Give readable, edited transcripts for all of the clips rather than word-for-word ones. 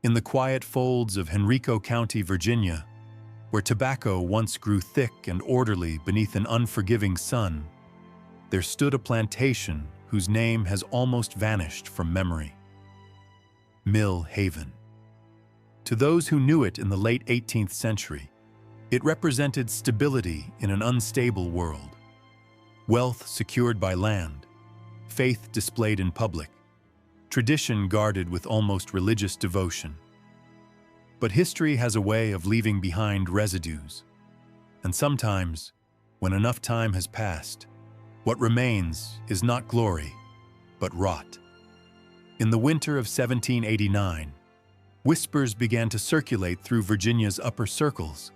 In the quiet folds of Henrico County, Virginia, where tobacco once grew thick and orderly beneath an unforgiving sun, there stood a plantation whose name has almost vanished from memory. Mill Haven. To those who knew it in the late 18th century, it represented stability in an unstable world. Wealth secured by land, faith displayed in public, tradition guarded with almost religious devotion. But history has a way of leaving behind residues, and sometimes, when enough time has passed, what remains is not glory, but rot. In the winter of 1789, whispers began to circulate through Virginia's upper circles,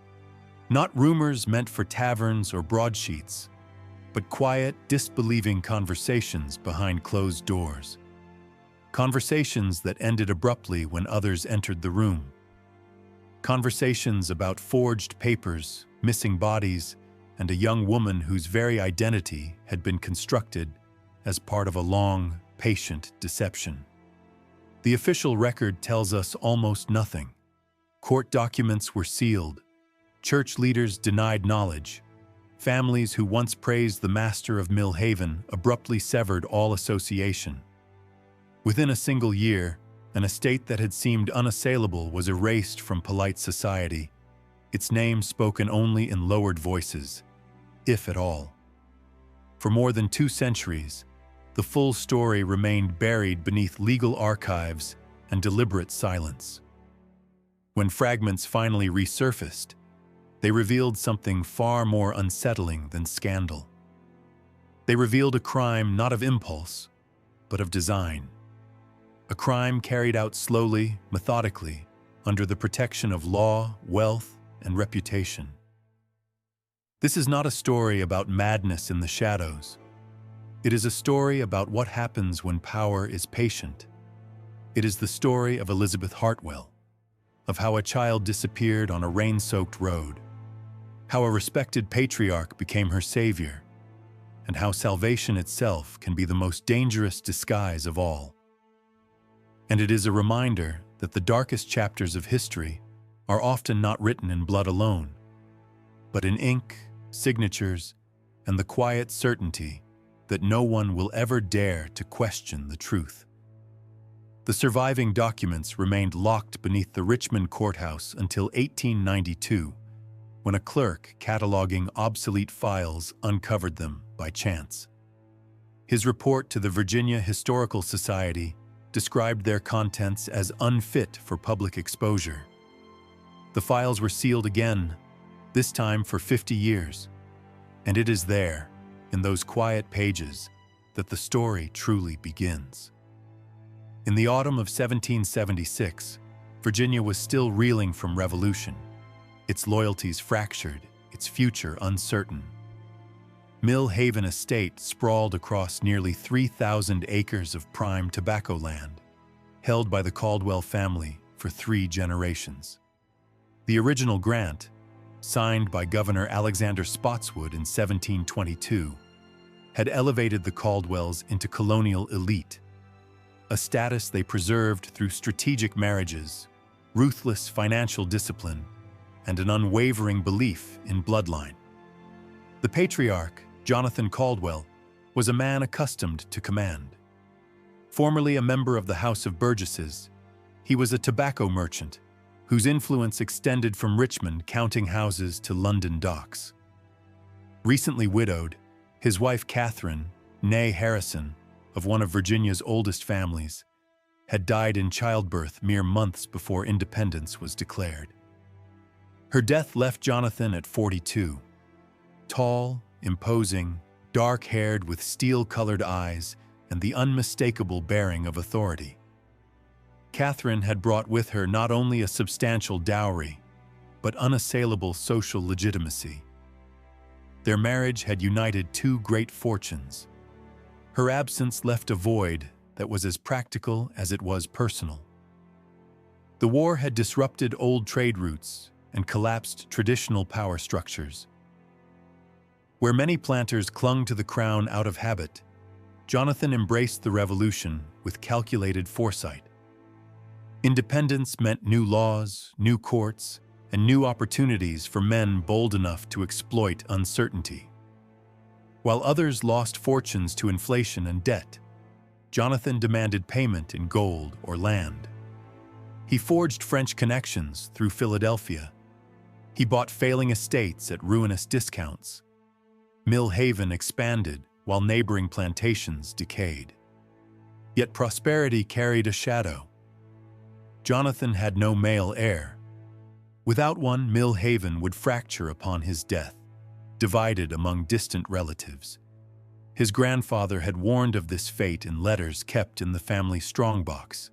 not rumors meant for taverns or broadsheets, but quiet, disbelieving conversations behind closed doors. Conversations that ended abruptly when others entered the room. Conversations about forged papers, missing bodies, and a young woman whose very identity had been constructed as part of a long, patient deception. The official record tells us almost nothing. Court documents were sealed. Church leaders denied knowledge. Families who once praised the master of Mill Haven abruptly severed all association. Within a single year, an estate that had seemed unassailable was erased from polite society, its name spoken only in lowered voices, if at all. For more than 2 centuries, the full story remained buried beneath legal archives and deliberate silence. When fragments finally resurfaced, they revealed something far more unsettling than scandal. They revealed a crime not of impulse, but of design. A crime carried out slowly, methodically, under the protection of law, wealth, and reputation. This is not a story about madness in the shadows. It is a story about what happens when power is patient. It is the story of Elizabeth Hartwell, of how a child disappeared on a rain-soaked road, how a respected patriarch became her savior, and how salvation itself can be the most dangerous disguise of all. And it is a reminder that the darkest chapters of history are often not written in blood alone, but in ink, signatures, and the quiet certainty that no one will ever dare to question the truth. The surviving documents remained locked beneath the Richmond courthouse until 1892, when a clerk cataloging obsolete files uncovered them by chance. His report to the Virginia Historical Society described their contents as unfit for public exposure. The files were sealed again, this time for 50 years, and it is there, in those quiet pages, that the story truly begins. In the autumn of 1776, Virginia was still reeling from revolution, its loyalties fractured, its future uncertain. Mill Haven Estate sprawled across nearly 3,000 acres of prime tobacco land, held by the Caldwell family for 3 generations. The original grant, signed by Governor Alexander Spotswood in 1722, had elevated the Caldwells into colonial elite, a status they preserved through strategic marriages, ruthless financial discipline, and an unwavering belief in bloodline. The patriarch, Jonathan Caldwell, was a man accustomed to command. Formerly a member of the House of Burgesses, he was a tobacco merchant whose influence extended from Richmond counting houses to London docks. Recently widowed, his wife Catherine, née Harrison, of one of Virginia's oldest families, had died in childbirth mere months before independence was declared. Her death left Jonathan at 42, tall, imposing, dark-haired with steel-colored eyes and the unmistakable bearing of authority. Catherine had brought with her not only a substantial dowry, but unassailable social legitimacy. Their marriage had united 2 great fortunes. Her absence left a void that was as practical as it was personal. The war had disrupted old trade routes and collapsed traditional power structures. Where many planters clung to the crown out of habit, Jonathan embraced the revolution with calculated foresight. Independence meant new laws, new courts, and new opportunities for men bold enough to exploit uncertainty. While others lost fortunes to inflation and debt, Jonathan demanded payment in gold or land. He forged French connections through Philadelphia. He bought failing estates at ruinous discounts. Mill Haven expanded while neighboring plantations decayed. Yet prosperity carried a shadow. Jonathan had no male heir. Without one, Mill Haven would fracture upon his death, divided among distant relatives. His grandfather had warned of this fate in letters kept in the family strongbox.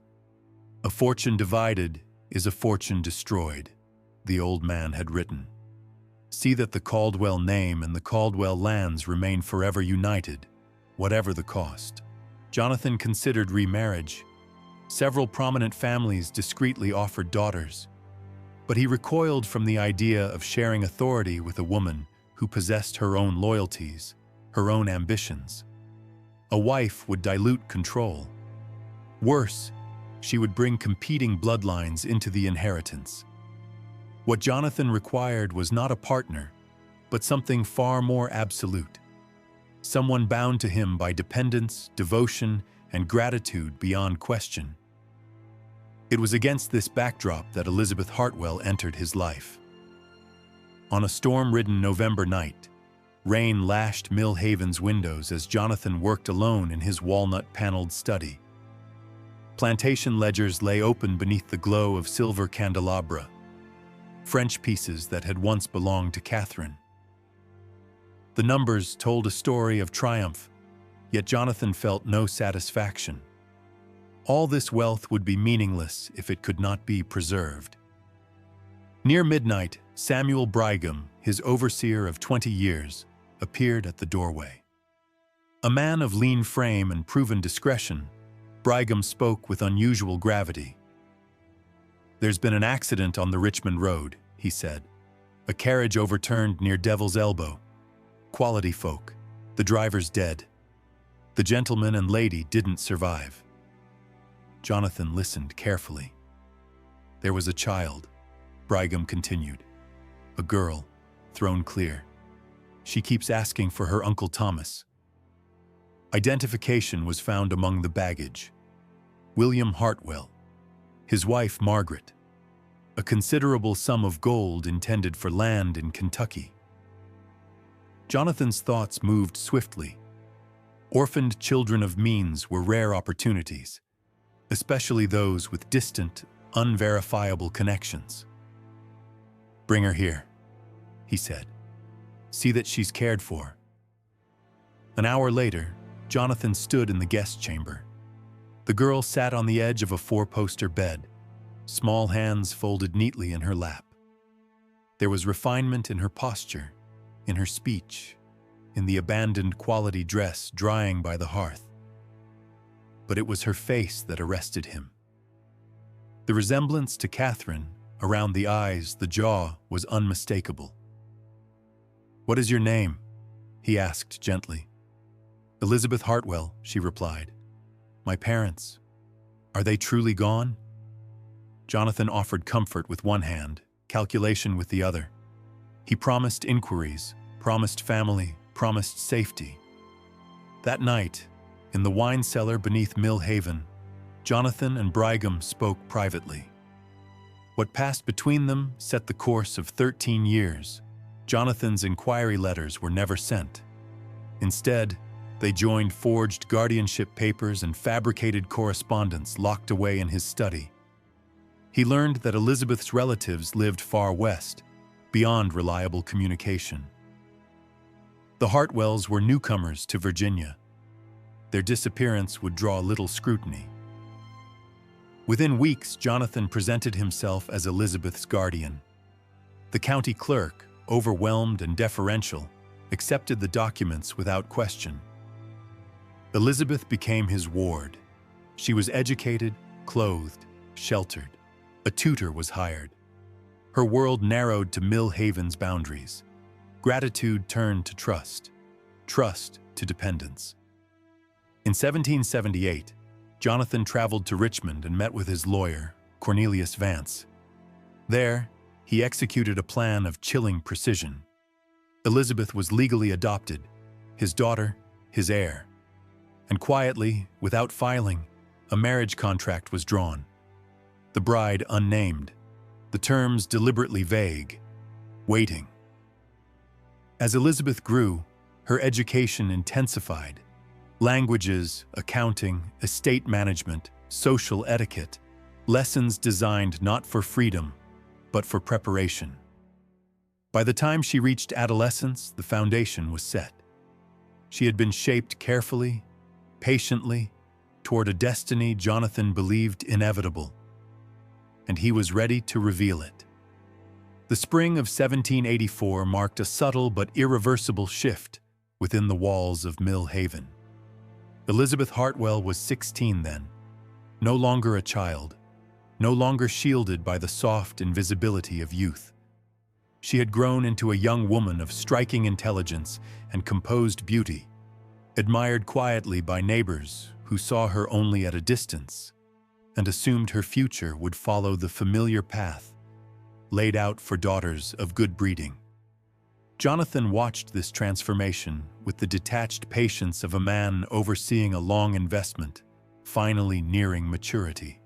"A fortune divided is a fortune destroyed," the old man had written. "See that the Caldwell name and the Caldwell lands remain forever united, whatever the cost." Jonathan considered remarriage. Several prominent families discreetly offered daughters, but he recoiled from the idea of sharing authority with a woman who possessed her own loyalties, her own ambitions. A wife would dilute control. Worse, she would bring competing bloodlines into the inheritance. What Jonathan required was not a partner, but something far more absolute. Someone bound to him by dependence, devotion, and gratitude beyond question. It was against this backdrop that Elizabeth Hartwell entered his life. On a storm-ridden November night, rain lashed Mill Haven's windows as Jonathan worked alone in his walnut-paneled study. Plantation ledgers lay open beneath the glow of silver candelabra, French pieces that had once belonged to Catherine. The numbers told a story of triumph, yet Jonathan felt no satisfaction. All this wealth would be meaningless if it could not be preserved. Near midnight, Samuel Brigham, his overseer of 20 years, appeared at the doorway. A man of lean frame and proven discretion, Brigham spoke with unusual gravity. "There's been an accident on the Richmond Road," he said. "A carriage overturned near Devil's Elbow. Quality folk. The driver's dead. The gentleman and lady didn't survive." Jonathan listened carefully. "There was a child," Brigham continued. "A girl, thrown clear. She keeps asking for her Uncle Thomas." Identification was found among the baggage. William Hartwell, his wife Margaret, a considerable sum of gold intended for land in Kentucky. Jonathan's thoughts moved swiftly. Orphaned children of means were rare opportunities, especially those with distant, unverifiable connections. "Bring her here," he said. "See that she's cared for." An hour later, Jonathan stood in the guest chamber. The girl sat on the edge of a four-poster bed, small hands folded neatly in her lap. There was refinement in her posture, in her speech, in the abandoned quality dress drying by the hearth. But it was her face that arrested him. The resemblance to Catherine, around the eyes, the jaw, was unmistakable. "What is your name?" he asked gently. "Elizabeth Hartwell," she replied. "My parents, are they truly gone?" Jonathan offered comfort with one hand, calculation with the other. He promised inquiries, promised family, promised safety. That night, in the wine cellar beneath Mill Haven, Jonathan and Brigham spoke privately. What passed between them set the course of 13 years. Jonathan's inquiry letters were never sent. Instead, they joined forged guardianship papers and fabricated correspondence locked away in his study. He learned that Elizabeth's relatives lived far west, beyond reliable communication. The Hartwells were newcomers to Virginia. Their disappearance would draw little scrutiny. Within weeks, Jonathan presented himself as Elizabeth's guardian. The county clerk, overwhelmed and deferential, accepted the documents without question. Elizabeth became his ward. She was educated, clothed, sheltered. A tutor was hired. Her world narrowed to Mill Haven's boundaries. Gratitude turned to trust to dependence. In 1778, Jonathan traveled to Richmond and met with his lawyer, Cornelius Vance. There, he executed a plan of chilling precision. Elizabeth was legally adopted, his daughter, his heir. And quietly, without filing, a marriage contract was drawn. The bride unnamed, the terms deliberately vague, waiting. As Elizabeth grew, her education intensified. Languages, accounting, estate management, social etiquette, lessons designed not for freedom, but for preparation. By the time she reached adolescence, the foundation was set. She had been shaped carefully, patiently, toward a destiny Jonathan believed inevitable, and he was ready to reveal it. The spring of 1784 marked a subtle but irreversible shift within the walls of Mill Haven. Elizabeth Hartwell was 16 then, no longer a child, no longer shielded by the soft invisibility of youth. She had grown into a young woman of striking intelligence and composed beauty, admired quietly by neighbors who saw her only at a distance and assumed her future would follow the familiar path laid out for daughters of good breeding. Jonathan watched this transformation with the detached patience of a man overseeing a long investment, finally nearing maturity.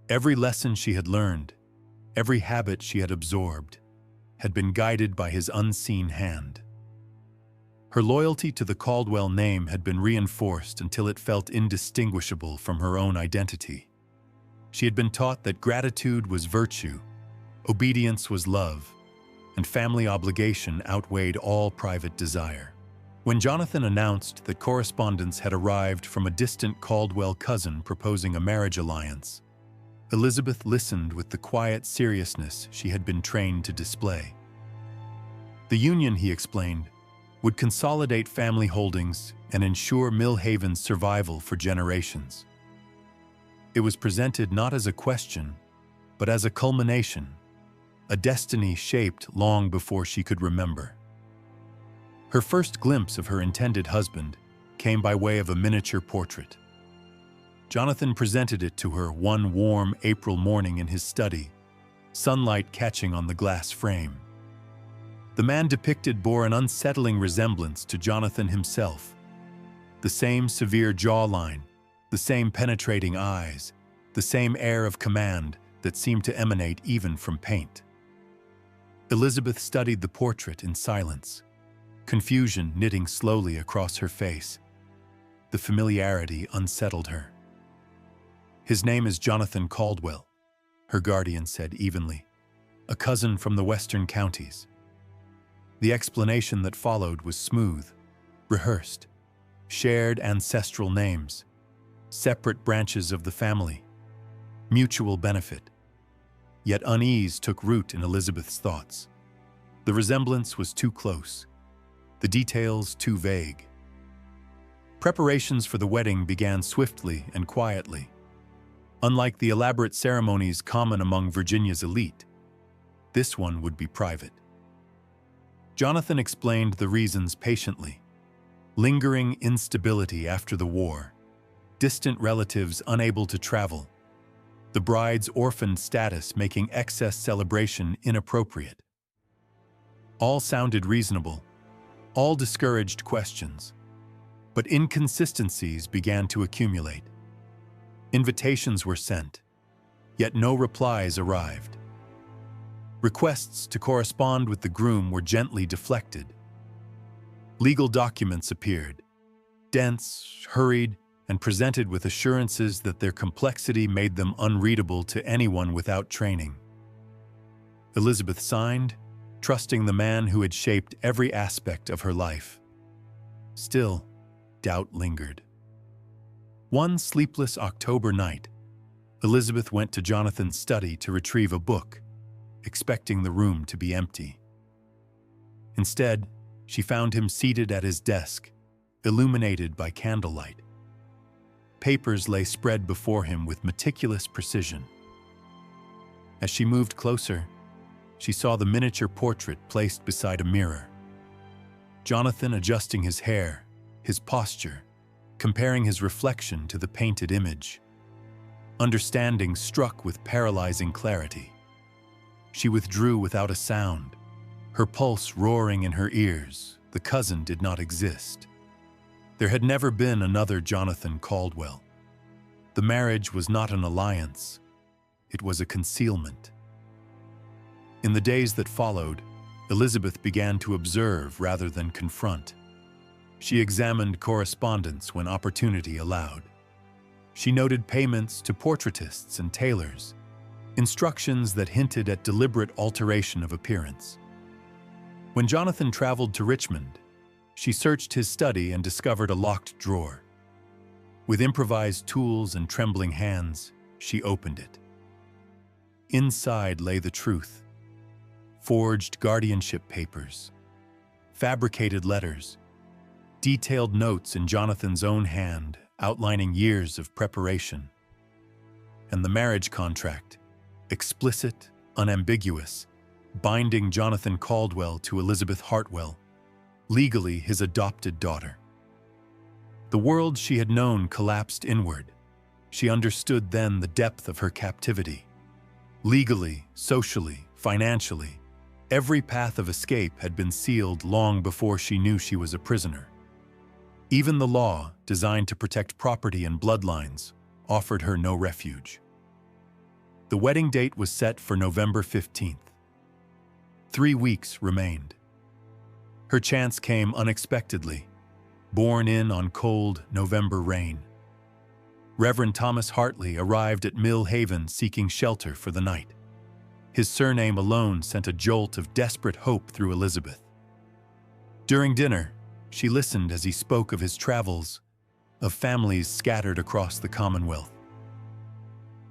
Every lesson she had learned, every habit she had absorbed, had been guided by his unseen hand. Her loyalty to the Caldwell name had been reinforced until it felt indistinguishable from her own identity. She had been taught that gratitude was virtue, obedience was love, and family obligation outweighed all private desire. When Jonathan announced that correspondence had arrived from a distant Caldwell cousin proposing a marriage alliance, Elizabeth listened with the quiet seriousness she had been trained to display. The union, he explained, would consolidate family holdings and ensure Mill Haven's survival for generations. It was presented not as a question, but as a culmination, a destiny shaped long before she could remember. Her first glimpse of her intended husband came by way of a miniature portrait. Jonathan presented it to her one warm April morning in his study, sunlight catching on the glass frame. The man depicted bore an unsettling resemblance to Jonathan himself. The same severe jawline, the same penetrating eyes, the same air of command that seemed to emanate even from paint. Elizabeth studied the portrait in silence, confusion knitting slowly across her face. The familiarity unsettled her. "His name is Jonathan Caldwell," her guardian said evenly, "a cousin from the western counties." The explanation that followed was smooth, rehearsed, shared ancestral names, separate branches of the family, mutual benefit. Yet unease took root in Elizabeth's thoughts. The resemblance was too close, the details too vague. Preparations for the wedding began swiftly and quietly. Unlike the elaborate ceremonies common among Virginia's elite, this one would be private. Jonathan explained the reasons patiently. Lingering instability after the war, distant relatives unable to travel, the bride's orphaned status making excess celebration inappropriate. All sounded reasonable, all discouraged questions, but inconsistencies began to accumulate. Invitations were sent, yet no replies arrived. Requests to correspond with the groom were gently deflected. Legal documents appeared, dense, hurried, and presented with assurances that their complexity made them unreadable to anyone without training. Elizabeth signed, trusting the man who had shaped every aspect of her life. Still, doubt lingered. One sleepless October night, Elizabeth went to Jonathan's study to retrieve a book, expecting the room to be empty. Instead, she found him seated at his desk, illuminated by candlelight. Papers lay spread before him with meticulous precision. As she moved closer, she saw the miniature portrait placed beside a mirror. Jonathan adjusting his hair, his posture, comparing his reflection to the painted image. Understanding struck with paralyzing clarity. She withdrew without a sound, her pulse roaring in her ears. The cousin did not exist. There had never been another Jonathan Caldwell. The marriage was not an alliance, it was a concealment. In the days that followed, Elizabeth began to observe rather than confront. She examined correspondence when opportunity allowed. She noted payments to portraitists and tailors, instructions that hinted at deliberate alteration of appearance. When Jonathan traveled to Richmond, she searched his study and discovered a locked drawer. With improvised tools and trembling hands, she opened it. Inside lay the truth: forged guardianship papers, fabricated letters, detailed notes in Jonathan's own hand outlining years of preparation, and the marriage contract, explicit, unambiguous, binding Jonathan Caldwell to Elizabeth Hartwell, legally his adopted daughter. The world she had known collapsed inward. She understood then the depth of her captivity. Legally, socially, financially, every path of escape had been sealed long before she knew she was a prisoner. Even the law, designed to protect property and bloodlines, offered her no refuge. The wedding date was set for November 15th. 3 weeks remained. Her chance came unexpectedly, borne in on cold November rain. Reverend Thomas Hartley arrived at Mill Haven seeking shelter for the night. His surname alone sent a jolt of desperate hope through Elizabeth. During dinner, she listened as he spoke of his travels, of families scattered across the Commonwealth.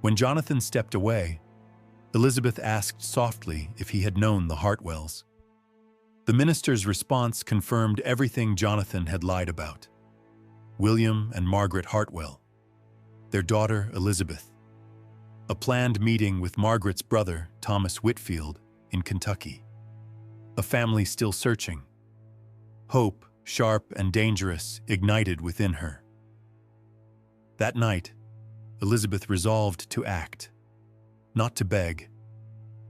When Jonathan stepped away, Elizabeth asked softly if he had known the Hartwells. The minister's response confirmed everything Jonathan had lied about. William and Margaret Hartwell, their daughter Elizabeth, a planned meeting with Margaret's brother, Thomas Whitfield, in Kentucky, a family still searching. Hope, sharp and dangerous, ignited within her. That night, Elizabeth resolved to act, not to beg,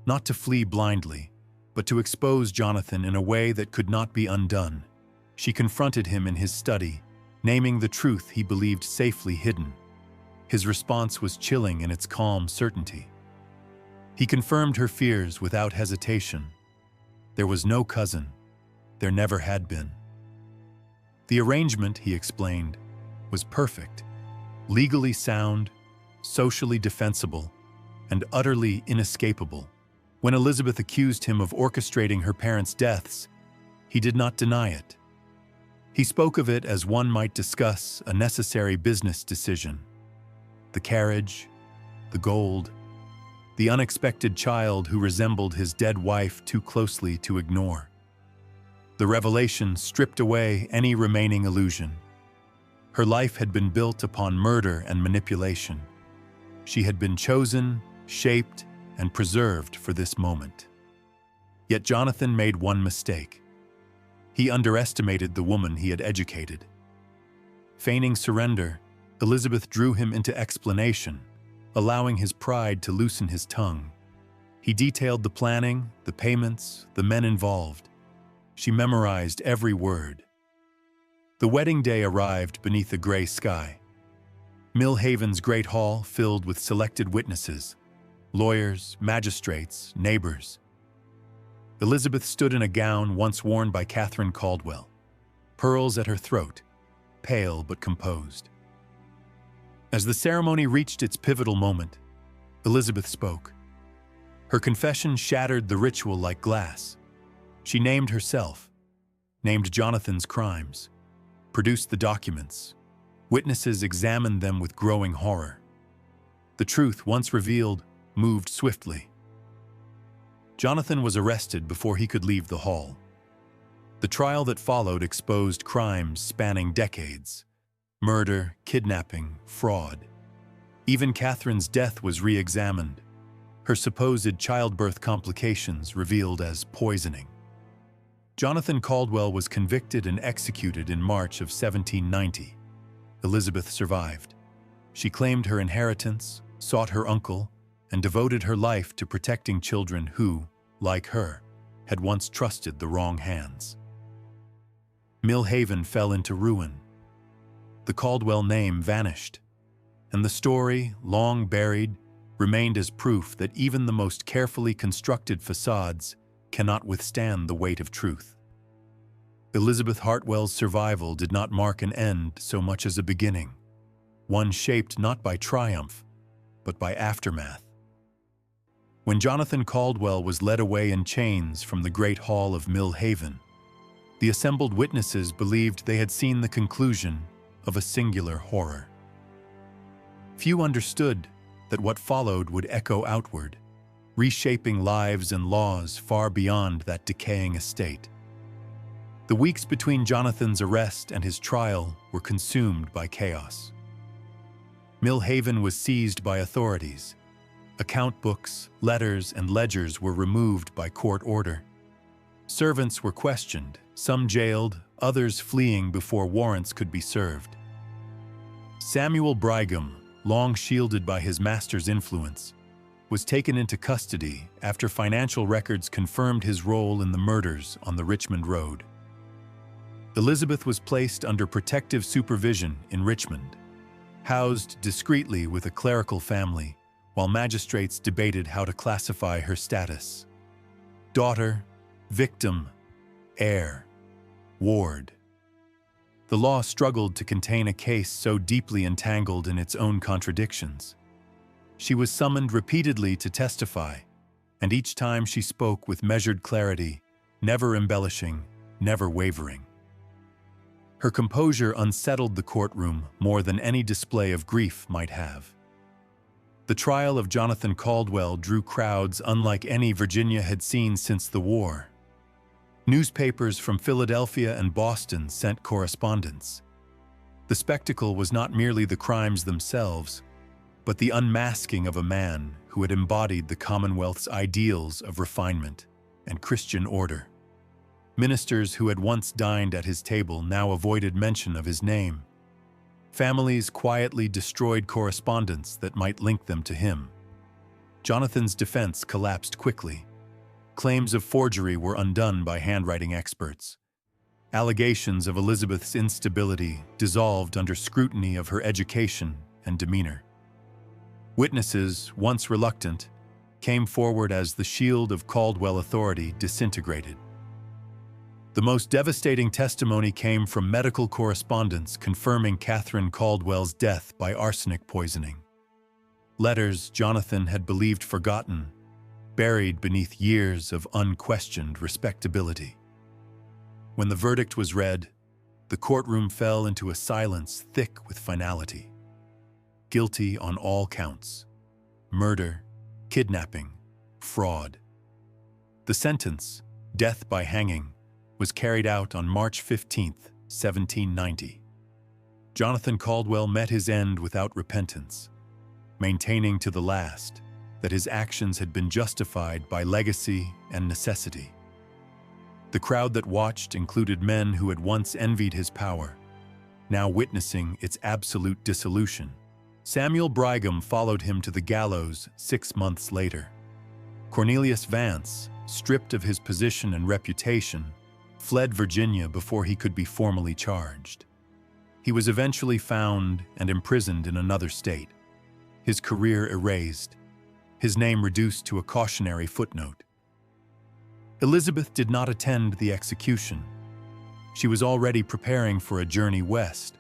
not to flee blindly, but to expose Jonathan in a way that could not be undone. She confronted him in his study, naming the truth he believed safely hidden. His response was chilling in its calm certainty. He confirmed her fears without hesitation. There was no cousin. There never had been. The arrangement, he explained, was perfect, legally sound, socially defensible, and utterly inescapable. When Elizabeth accused him of orchestrating her parents' deaths, he did not deny it. He spoke of it as one might discuss a necessary business decision. The carriage, the gold, the unexpected child who resembled his dead wife too closely to ignore. The revelation stripped away any remaining illusion. Her life had been built upon murder and manipulation. She had been chosen, shaped, and preserved for this moment. Yet Jonathan made one mistake. He underestimated the woman he had educated. Feigning surrender, Elizabeth drew him into explanation, allowing his pride to loosen his tongue. He detailed the planning, the payments, the men involved. She memorized every word. The wedding day arrived beneath a gray sky. Mill Haven's great hall filled with selected witnesses, lawyers, magistrates, neighbors. Elizabeth stood in a gown once worn by Catherine Caldwell, pearls at her throat, pale but composed. As the ceremony reached its pivotal moment, Elizabeth spoke. Her confession shattered the ritual like glass. She named herself, named Jonathan's crimes, produced the documents. Witnesses examined them with growing horror. The truth, once revealed, moved swiftly. Jonathan was arrested before he could leave the hall. The trial that followed exposed crimes spanning decades: murder, kidnapping, fraud. Even Catherine's death was re-examined, her supposed childbirth complications revealed as poisoning. Jonathan Caldwell was convicted and executed in March of 1790. Elizabeth survived. She claimed her inheritance, sought her uncle, and devoted her life to protecting children who, like her, had once trusted the wrong hands. Mill Haven fell into ruin. The Caldwell name vanished, and the story, long buried, remained as proof that even the most carefully constructed facades cannot withstand the weight of truth. Elizabeth Hartwell's survival did not mark an end so much as a beginning, one shaped not by triumph, but by aftermath. When Jonathan Caldwell was led away in chains from the great hall of Mill Haven, the assembled witnesses believed they had seen the conclusion of a singular horror. Few understood that what followed would echo outward, reshaping lives and laws far beyond that decaying estate. The weeks between Jonathan's arrest and his trial were consumed by chaos. Mill Haven was seized by authorities. Account books, letters, and ledgers were removed by court order. Servants were questioned, some jailed, others fleeing before warrants could be served. Samuel Brigham, long shielded by his master's influence, was taken into custody after financial records confirmed his role in the murders on the Richmond Road. Elizabeth was placed under protective supervision in Richmond, housed discreetly with a clerical family, while magistrates debated how to classify her status. Daughter, victim, heir, ward. The law struggled to contain a case so deeply entangled in its own contradictions. She was summoned repeatedly to testify, and each time she spoke with measured clarity, never embellishing, never wavering. Her composure unsettled the courtroom more than any display of grief might have. The trial of Jonathan Caldwell drew crowds unlike any Virginia had seen since the war. Newspapers from Philadelphia and Boston sent correspondence. The spectacle was not merely the crimes themselves, but the unmasking of a man who had embodied the Commonwealth's ideals of refinement and Christian order. Ministers who had once dined at his table now avoided mention of his name. Families quietly destroyed correspondence that might link them to him. Jonathan's defense collapsed quickly. Claims of forgery were undone by handwriting experts. Allegations of Elizabeth's instability dissolved under scrutiny of her education and demeanor. Witnesses, once reluctant, came forward as the shield of Caldwell authority disintegrated. The most devastating testimony came from medical correspondence confirming Catherine Caldwell's death by arsenic poisoning. Letters Jonathan had believed forgotten, buried beneath years of unquestioned respectability. When the verdict was read, the courtroom fell into a silence thick with finality. Guilty on all counts: murder, kidnapping, fraud. The sentence, death by hanging, was carried out on March 15, 1790. Jonathan Caldwell met his end without repentance, maintaining to the last that his actions had been justified by legacy and necessity. The crowd that watched included men who had once envied his power, now witnessing its absolute dissolution. Samuel Brigham followed him to the gallows 6 months later. Cornelius Vance, stripped of his position and reputation, fled Virginia before he could be formally charged. He was eventually found and imprisoned in another state, his career erased, his name reduced to a cautionary footnote. Elizabeth did not attend the execution. She was already preparing for a journey west,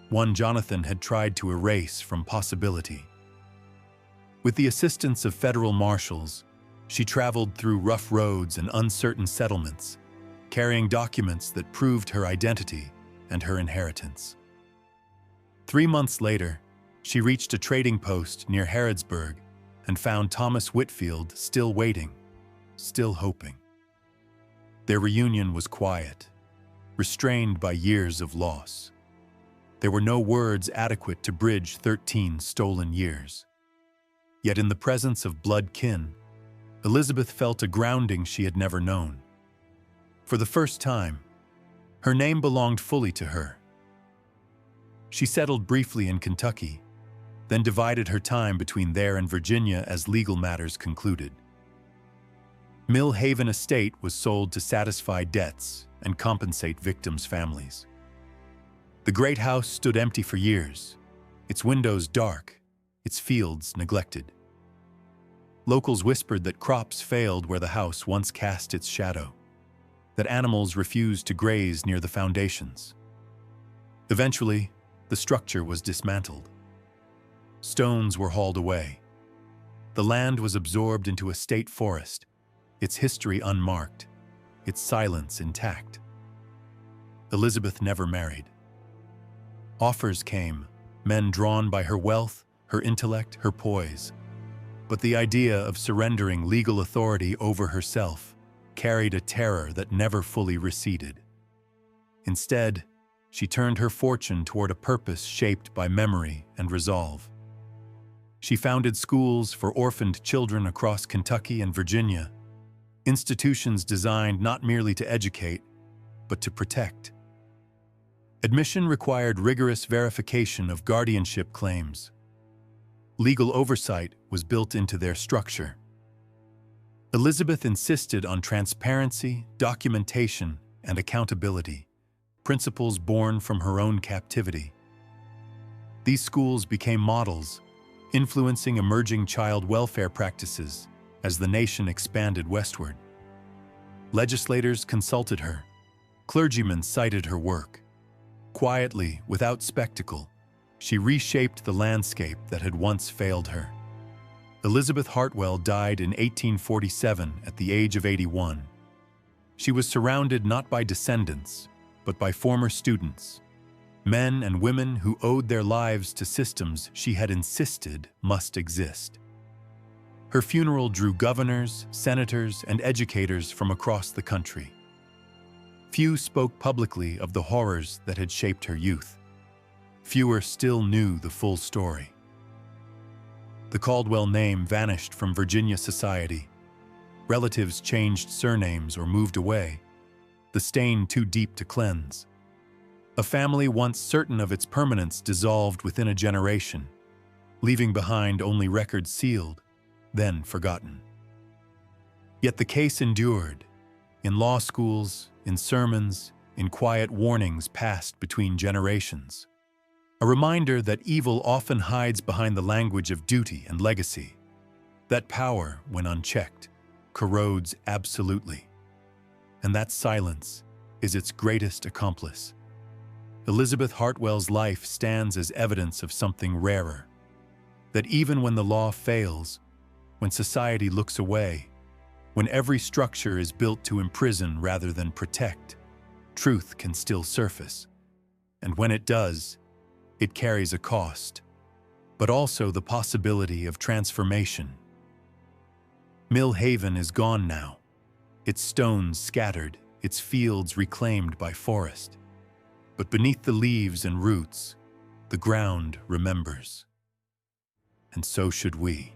one Jonathan had tried to erase from possibility. With the assistance of federal marshals, she traveled through rough roads and uncertain settlements, carrying documents that proved her identity and her inheritance. 3 months later, she reached a trading post near Harrodsburg and found Thomas Whitfield still waiting, still hoping. Their reunion was quiet, restrained by years of loss. There were no words adequate to bridge 13 stolen years. Yet in the presence of blood kin, Elizabeth felt a grounding she had never known. For the first time, her name belonged fully to her. She settled briefly in Kentucky, then divided her time between there and Virginia as legal matters concluded. Mill Haven Estate was sold to satisfy debts and compensate victims' families. The great house stood empty for years, its windows dark, its fields neglected. Locals whispered that crops failed where the house once cast its shadow, that animals refused to graze near the foundations. Eventually, the structure was dismantled. Stones were hauled away. The land was absorbed into a state forest, its history unmarked, its silence intact. Elizabeth never married. Offers came, men drawn by her wealth, her intellect, her poise. But the idea of surrendering legal authority over herself carried a terror that never fully receded. Instead, she turned her fortune toward a purpose shaped by memory and resolve. She founded schools for orphaned children across Kentucky and Virginia, institutions designed not merely to educate, but to protect. Admission required rigorous verification of guardianship claims. Legal oversight was built into their structure. Elizabeth insisted on transparency, documentation, and accountability, principles born from her own captivity. These schools became models, influencing emerging child welfare practices as the nation expanded westward. Legislators consulted her. Clergymen cited her work. Quietly, without spectacle, she reshaped the landscape that had once failed her. Elizabeth Hartwell died in 1847 at the age of 81. She was surrounded not by descendants, but by former students, men and women who owed their lives to systems she had insisted must exist. Her funeral drew governors, senators, and educators from across the country. Few spoke publicly of the horrors that had shaped her youth. Fewer still knew the full story. The Caldwell name vanished from Virginia society. Relatives changed surnames or moved away, the stain too deep to cleanse. A family once certain of its permanence dissolved within a generation, leaving behind only records sealed, then forgotten. Yet the case endured, in law schools, in sermons, in quiet warnings passed between generations. A reminder that evil often hides behind the language of duty and legacy, that power, when unchecked, corrodes absolutely, and that silence is its greatest accomplice. Elizabeth Hartwell's life stands as evidence of something rarer, that even when the law fails, when society looks away, when every structure is built to imprison rather than protect, truth can still surface. And when it does, it carries a cost, but also the possibility of transformation. Mill Haven is gone now, its stones scattered, its fields reclaimed by forest. But beneath the leaves and roots, the ground remembers. And so should we.